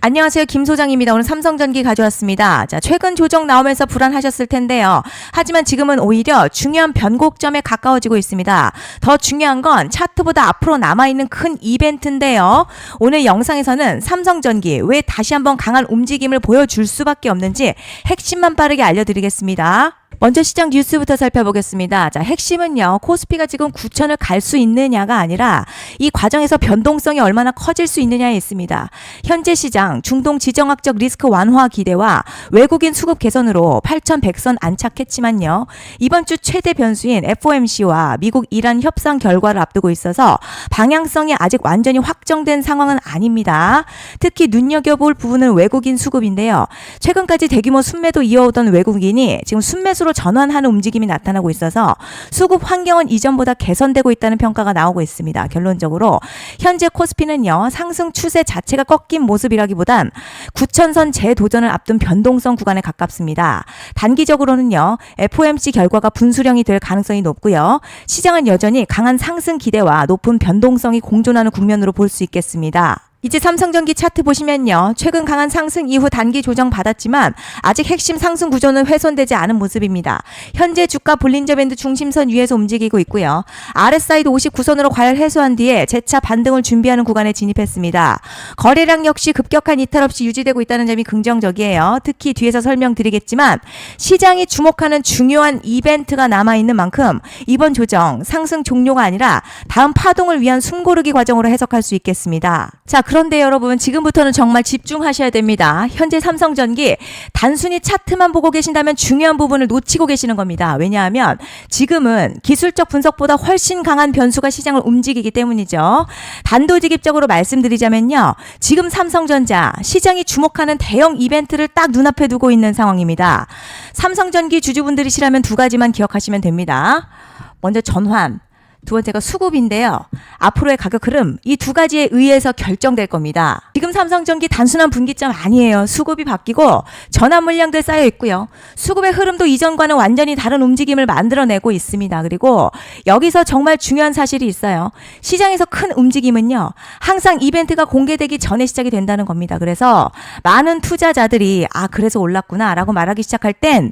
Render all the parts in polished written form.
안녕하세요. 김 소장입니다. 오늘 삼성전기 가져왔습니다. 자, 최근 조정 나오면서 불안하셨을 텐데요. 하지만 지금은 오히려 중요한 변곡점에 가까워지고 있습니다. 더 중요한 건 차트보다 앞으로 남아있는 큰 이벤트인데요. 오늘 영상에서는 삼성전기 왜 다시 한번 강한 움직임을 보여줄 수밖에 없는지 핵심만 빠르게 알려드리겠습니다. 먼저 시장 뉴스부터 살펴보겠습니다. 자, 핵심은요. 코스피가 지금 9천을 갈 수 있느냐가 아니라 이 과정에서 변동성이 얼마나 커질 수 있느냐에 있습니다. 현재 시장 중동 지정학적 리스크 완화 기대와 외국인 수급 개선으로 8,100선 안착했지만요. 이번 주 최대 변수인 FOMC와 미국 이란 협상 결과를 앞두고 있어서 방향성이 아직 완전히 확정된 상황은 아닙니다. 특히 눈여겨볼 부분은 외국인 수급인데요. 최근까지 대규모 순매도 이어오던 외국인이 지금 순매수로 전환하는 움직임이 나타나고 있어서 수급 환경은 이전보다 개선되고 있다는 평가가 나오고 있습니다. 결론적으로 현재 코스피는요. 상승 추세 자체가 꺾인 모습이라기보단 9,000선 재도전을 앞둔 변동성 구간에 가깝습니다. 단기적으로는요. FOMC 결과가 분수령이 될 가능성이 높고요. 시장은 여전히 강한 상승 기대와 높은 변동성이 공존하는 국면으로 볼 수 있겠습니다. 이제 삼성전기 차트 보시면요. 최근 강한 상승 이후 단기 조정 받았지만 아직 핵심 상승 구조는 훼손되지 않은 모습입니다. 현재 주가 볼린저 밴드 중심선 위에서 움직이고 있고요. RSI도 59선으로 과열 해소한 뒤에 재차 반등을 준비하는 구간에 진입했습니다. 거래량 역시 급격한 이탈 없이 유지되고 있다는 점이 긍정적이에요. 특히 뒤에서 설명드리겠지만 시장이 주목하는 중요한 이벤트가 남아있는 만큼 이번 조정 상승 종료가 아니라 다음 파동을 위한 숨고르기 과정으로 해석할 수 있겠습니다. 자, 그런데 여러분 지금부터는 정말 집중하셔야 됩니다. 현재 삼성전기 단순히 차트만 보고 계신다면 중요한 부분을 놓치고 계시는 겁니다. 왜냐하면 지금은 기술적 분석보다 훨씬 강한 변수가 시장을 움직이기 때문이죠. 단도직입적으로 말씀드리자면요. 지금 삼성전자 시장이 주목하는 대형 이벤트를 딱 눈앞에 두고 있는 상황입니다. 삼성전기 주주분들이시라면 두 가지만 기억하시면 됩니다. 먼저 전환. 두 번째가 수급인데요. 앞으로의 가격 흐름 이 두 가지에 의해서 결정될 겁니다. 지금 삼성전기 단순한 분기점 아니에요. 수급이 바뀌고 전환 물량들 쌓여 있고요. 수급의 흐름도 이전과는 완전히 다른 움직임을 만들어내고 있습니다. 그리고 여기서 정말 중요한 사실이 있어요. 시장에서 큰 움직임은요. 항상 이벤트가 공개되기 전에 시작이 된다는 겁니다. 그래서 많은 투자자들이 그래서 올랐구나 라고 말하기 시작할 땐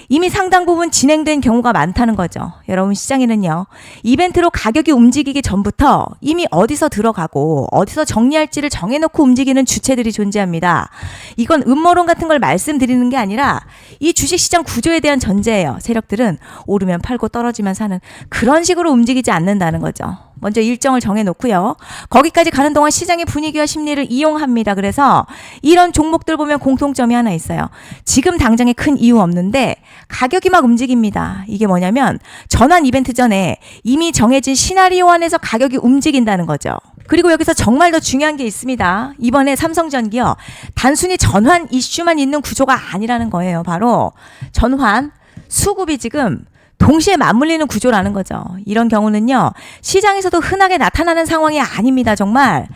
이미 상당 부분 진행된 경우가 많다는 거죠. 여러분 시장에는요. 이벤트로 가격이 움직이기 전부터 이미 어디서 들어가고 어디서 정리할지를 정해놓고 움직이는 주체들이 존재합니다. 이건 음모론 같은 걸 말씀드리는 게 아니라 이 주식시장 구조에 대한 전제예요. 세력들은 오르면 팔고 떨어지면 사는 그런 식으로 움직이지 않는다는 거죠. 먼저 일정을 정해놓고요. 거기까지 가는 동안 시장의 분위기와 심리를 이용합니다. 그래서 이런 종목들 보면 공통점이 하나 있어요. 지금 당장에 큰 이유 없는데 가격이 막 움직입니다. 이게 뭐냐면 전환 이벤트 전에 이미 정해진 시나리오 안에서 가격이 움직인다는 거죠. 그리고 여기서 정말 더 중요한 게 있습니다. 이번에 삼성전기요. 단순히 전환 이슈만 있는 구조가 아니라는 거예요. 바로 전환, 수급이 지금 동시에 맞물리는 구조라는 거죠. 이런 경우는요. 시장에서도 흔하게 나타나는 상황이 아닙니다. 정말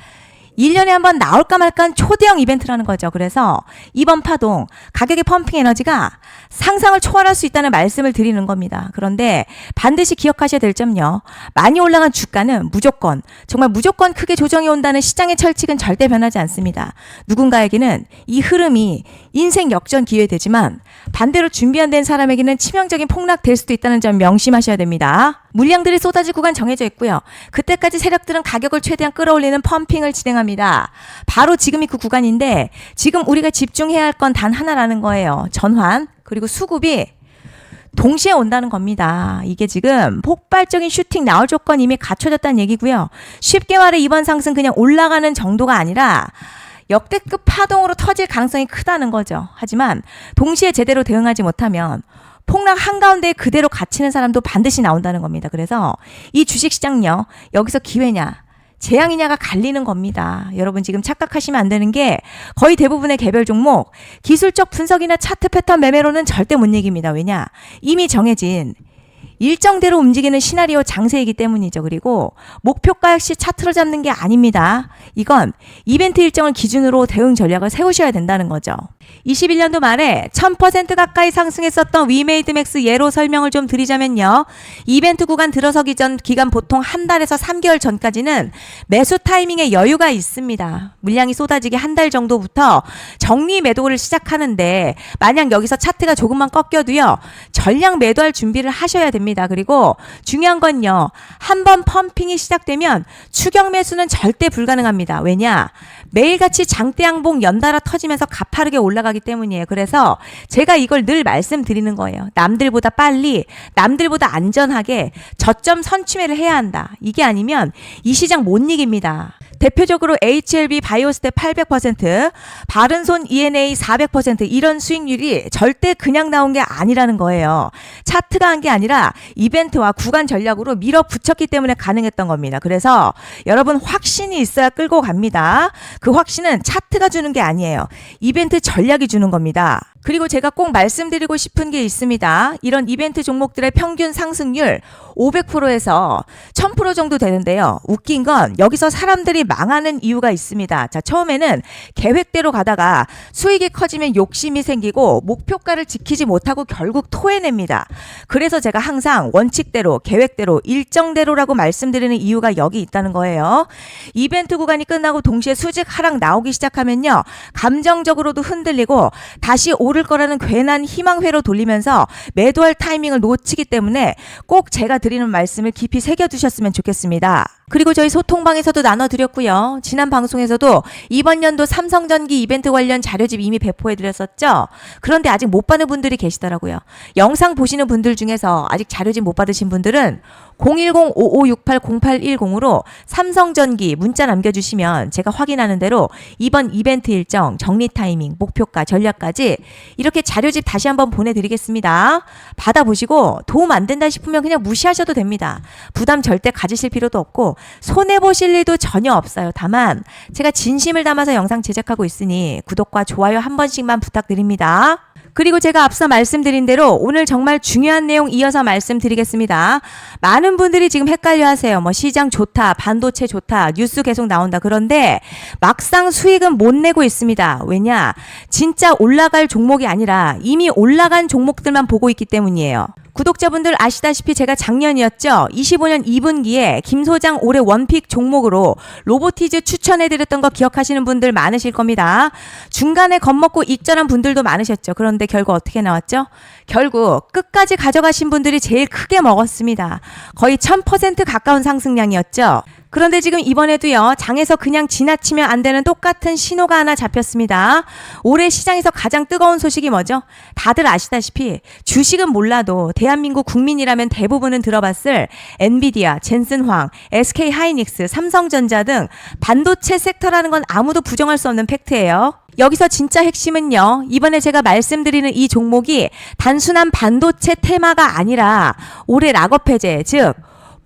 1년에 한 번 나올까 말까 초대형 이벤트라는 거죠. 그래서 이번 파동 가격의 펌핑 에너지가 상상을 초월할 수 있다는 말씀을 드리는 겁니다. 그런데 반드시 기억하셔야 될 점요. 많이 올라간 주가는 무조건 정말 무조건 크게 조정이 온다는 시장의 철칙은 절대 변하지 않습니다. 누군가에게는 이 흐름이 인생 역전 기회되지만 반대로 준비 안 된 사람에게는 치명적인 폭락될 수도 있다는 점 명심하셔야 됩니다. 물량들이 쏟아질 구간 정해져 있고요. 그때까지 세력들은 가격을 최대한 끌어올리는 펌핑을 진행합니다. 바로 지금이 그 구간인데 지금 우리가 집중해야 할 건 단 하나라는 거예요. 전환 그리고 수급이 동시에 온다는 겁니다. 이게 지금 폭발적인 슈팅 나올 조건 이미 갖춰졌다는 얘기고요. 쉽게 말해 이번 상승 그냥 올라가는 정도가 아니라 역대급 파동으로 터질 가능성이 크다는 거죠. 하지만 동시에 제대로 대응하지 못하면 폭락 한가운데 그대로 갇히는 사람도 반드시 나온다는 겁니다. 그래서 이 주식시장요. 여기서 기회냐 재앙이냐가 갈리는 겁니다. 여러분 지금 착각하시면 안 되는 게 거의 대부분의 개별 종목 기술적 분석이나 차트 패턴 매매로는 절대 못 이깁니다. 왜냐? 이미 정해진 일정대로 움직이는 시나리오 장세이기 때문이죠. 그리고 목표가 역시 차트로 잡는 게 아닙니다. 이건 이벤트 일정을 기준으로 대응 전략을 세우셔야 된다는 거죠. 21년도 말에 1000% 가까이 상승했었던 위메이드맥스 예로 설명을 좀 드리자면요. 이벤트 구간 들어서기 전 기간 보통 한 달에서 3개월 전까지는 매수 타이밍에 여유가 있습니다. 물량이 쏟아지기 한 달 정도부터 정리 매도를 시작하는데 만약 여기서 차트가 조금만 꺾여도요. 전량 매도할 준비를 하셔야 됩니다. 그리고 중요한 건요. 한번 펌핑이 시작되면 추격 매수는 절대 불가능합니다. 왜냐? 매일같이 장대 양봉 연달아 터지면서 가파르게 올라가기 때문이에요. 그래서 제가 이걸 늘 말씀드리는 거예요. 남들보다 빨리, 남들보다 안전하게 저점 선취매를 해야 한다. 이게 아니면 이 시장 못 이깁니다. 대표적으로 HLB 바이오스텝 800%, 바른손 ENA 400% 이런 수익률이 절대 그냥 나온 게 아니라는 거예요. 차트가 한 게 아니라 이벤트와 구간 전략으로 밀어붙였기 때문에 가능했던 겁니다. 그래서 여러분 확신이 있어야 끌고 갑니다. 그 확신은 차트가 주는 게 아니에요. 이벤트 전략이 주는 겁니다. 그리고 제가 꼭 말씀드리고 싶은 게 있습니다. 이런 이벤트 종목들의 평균 상승률 500%에서 1000% 정도 되는데요. 웃긴 건 여기서 사람들이 망하는 이유가 있습니다. 자, 처음에는 계획대로 가다가 수익이 커지면 욕심이 생기고 목표가를 지키지 못하고 결국 토해냅니다. 그래서 제가 항상 원칙대로, 계획대로, 일정대로라고 말씀드리는 이유가 여기 있다는 거예요. 이벤트 구간이 끝나고 동시에 수직 하락 나오기 시작하면요. 감정적으로도 흔들리고 다시 오를 거라는 괜한 희망회로 돌리면서 매도할 타이밍을 놓치기 때문에 꼭 제가 드리는 말씀을 깊이 새겨두셨으면 좋겠습니다. 그리고 저희 소통방에서도 나눠드렸고요. 지난 방송에서도 이번 연도 삼성전기 이벤트 관련 자료집 이미 배포해드렸었죠. 그런데 아직 못 받은 분들이 계시더라고요. 영상 보시는 분들 중에서 아직 자료집 못 받으신 분들은 010-5568-0810으로 삼성전기 문자 남겨주시면 제가 확인하는 대로 이번 이벤트 일정, 정리 타이밍, 목표가, 전략까지 이렇게 자료집 다시 한번 보내드리겠습니다. 받아보시고 도움 안 된다 싶으면 그냥 무시하셔도 됩니다. 부담 절대 가지실 필요도 없고 손해보실 일도 전혀 없어요. 다만 제가 진심을 담아서 영상 제작하고 있으니 구독과 좋아요 한 번씩만 부탁드립니다. 그리고 제가 앞서 말씀드린 대로 오늘 정말 중요한 내용 이어서 말씀드리겠습니다. 많은 분들이 지금 헷갈려 하세요. 시장 좋다, 반도체 좋다, 뉴스 계속 나온다. 그런데 막상 수익은 못 내고 있습니다. 왜냐? 진짜 올라갈 종목이 아니라 이미 올라간 종목들만 보고 있기 때문이에요. 구독자분들 아시다시피 제가 작년이었죠. 25년 2분기에 김 소장 올해 원픽 종목으로 로보티즈 추천해드렸던 거 기억하시는 분들 많으실 겁니다. 중간에 겁먹고 익절한 분들도 많으셨죠. 그런데 결국 어떻게 나왔죠? 결국 끝까지 가져가신 분들이 제일 크게 먹었습니다. 거의 1000% 가까운 상승량이었죠. 그런데 지금 이번에도요. 장에서 그냥 지나치면 안 되는 똑같은 신호가 하나 잡혔습니다. 올해 시장에서 가장 뜨거운 소식이 뭐죠? 다들 아시다시피 주식은 몰라도 대한민국 국민이라면 대부분은 들어봤을 엔비디아, 젠슨황, SK하이닉스, 삼성전자 등 반도체 섹터라는 건 아무도 부정할 수 없는 팩트예요. 여기서 진짜 핵심은요. 이번에 제가 말씀드리는 이 종목이 단순한 반도체 테마가 아니라 올해 락업 해제, 즉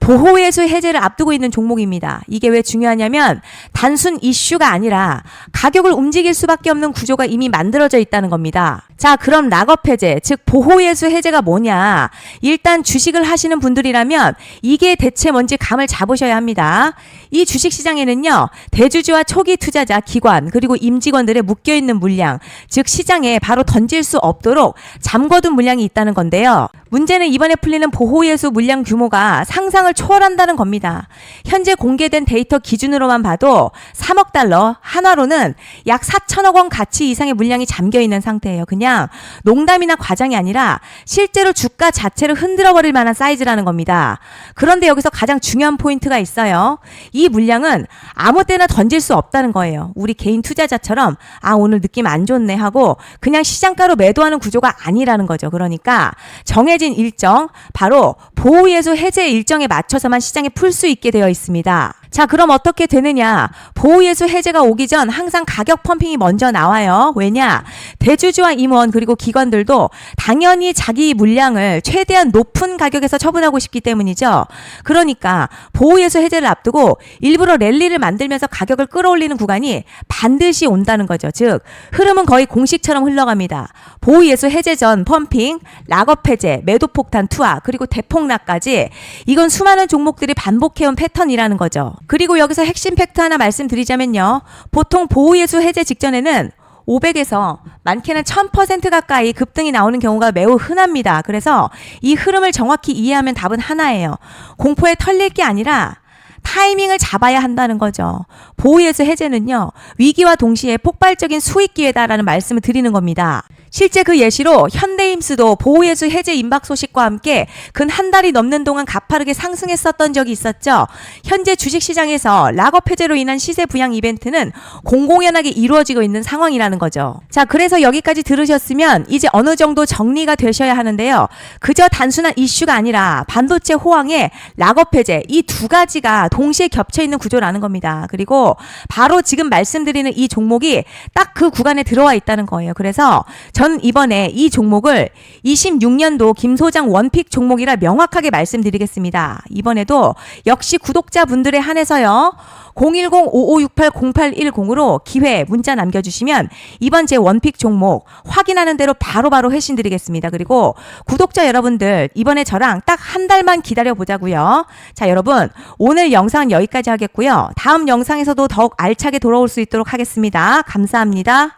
보호예수 해제를 앞두고 있는 종목입니다. 이게 왜 중요하냐면 단순 이슈가 아니라 가격을 움직일 수밖에 없는 구조가 이미 만들어져 있다는 겁니다. 자, 그럼 락업 해제, 즉 보호예수 해제가 뭐냐? 일단 주식을 하시는 분들이라면 이게 대체 뭔지 감을 잡으셔야 합니다. 이 주식시장에는요. 대주주와 초기 투자자, 기관, 그리고 임직원들의 묶여있는 물량, 즉 시장에 바로 던질 수 없도록 잠궈둔 물량이 있다는 건데요. 문제는 이번에 풀리는 보호예수 물량 규모가 상상을 초월한다는 겁니다. 현재 공개된 데이터 기준으로만 봐도 3억 달러, 한화로는 약 4천억 원 가치 이상의 물량이 잠겨있는 상태예요. 그냥 농담이나 과장이 아니라 실제로 주가 자체를 흔들어버릴 만한 사이즈라는 겁니다. 그런데 여기서 가장 중요한 포인트가 있어요. 이 물량은 아무 때나 던질 수 없다는 거예요. 우리 개인 투자자처럼 오늘 느낌 안 좋네 하고 그냥 시장가로 매도하는 구조가 아니라는 거죠. 그러니까 정해진 일정, 바로 보호예수 해제 일정에 맞춰서만 시장에 풀 수 있게 되어 있습니다. 자, 그럼 어떻게 되느냐? 보호예수 해제가 오기 전 항상 가격 펌핑이 먼저 나와요. 왜냐? 대주주와 임원 그리고 기관들도 당연히 자기 물량을 최대한 높은 가격에서 처분하고 싶기 때문이죠. 그러니까 보호예수 해제를 앞두고 일부러 랠리를 만들면서 가격을 끌어올리는 구간이 반드시 온다는 거죠. 즉 흐름은 거의 공식처럼 흘러갑니다. 보호예수 해제 전 펌핑, 락업 해제, 매도 폭탄 투하, 그리고 대폭락까지 이건 수많은 종목들이 반복해온 패턴이라는 거죠. 그리고 여기서 핵심 팩트 하나 말씀드리자면요. 보통 보호예수 해제 직전에는 500에서 많게는 1000% 가까이 급등이 나오는 경우가 매우 흔합니다. 그래서 이 흐름을 정확히 이해하면 답은 하나예요. 공포에 털릴 게 아니라 타이밍을 잡아야 한다는 거죠. 보호예수 해제는요, 위기와 동시에 폭발적인 수익 기회다라는 말씀을 드리는 겁니다. 실제 그 예시로 현대임스도 보호예수 해제 임박 소식과 함께 근 한 달이 넘는 동안 가파르게 상승했었던 적이 있었죠. 현재 주식시장에서 락업 해제로 인한 시세 부양 이벤트는 공공연하게 이루어지고 있는 상황이라는 거죠. 자, 그래서 여기까지 들으셨으면 이제 어느 정도 정리가 되셔야 하는데요. 그저 단순한 이슈가 아니라 반도체 호황에 락업 해제, 이 두 가지가 동시에 겹쳐 있는 구조라는 겁니다. 그리고 바로 지금 말씀드리는 이 종목이 딱 그 구간에 들어와 있다는 거예요. 그래서 전 이번에 이 종목을 26년도 김 소장 원픽 종목이라 명확하게 말씀드리겠습니다. 이번에도 역시 구독자분들에 한해서요. 010-5568-0810으로 기회 문자 남겨주시면 이번 제 원픽 종목 확인하는 대로 바로바로 회신 드리겠습니다. 그리고 구독자 여러분들 이번에 저랑 딱 한 달만 기다려 보자고요. 자, 여러분 오늘 영상은 여기까지 하겠고요. 다음 영상에서도 더욱 알차게 돌아올 수 있도록 하겠습니다. 감사합니다.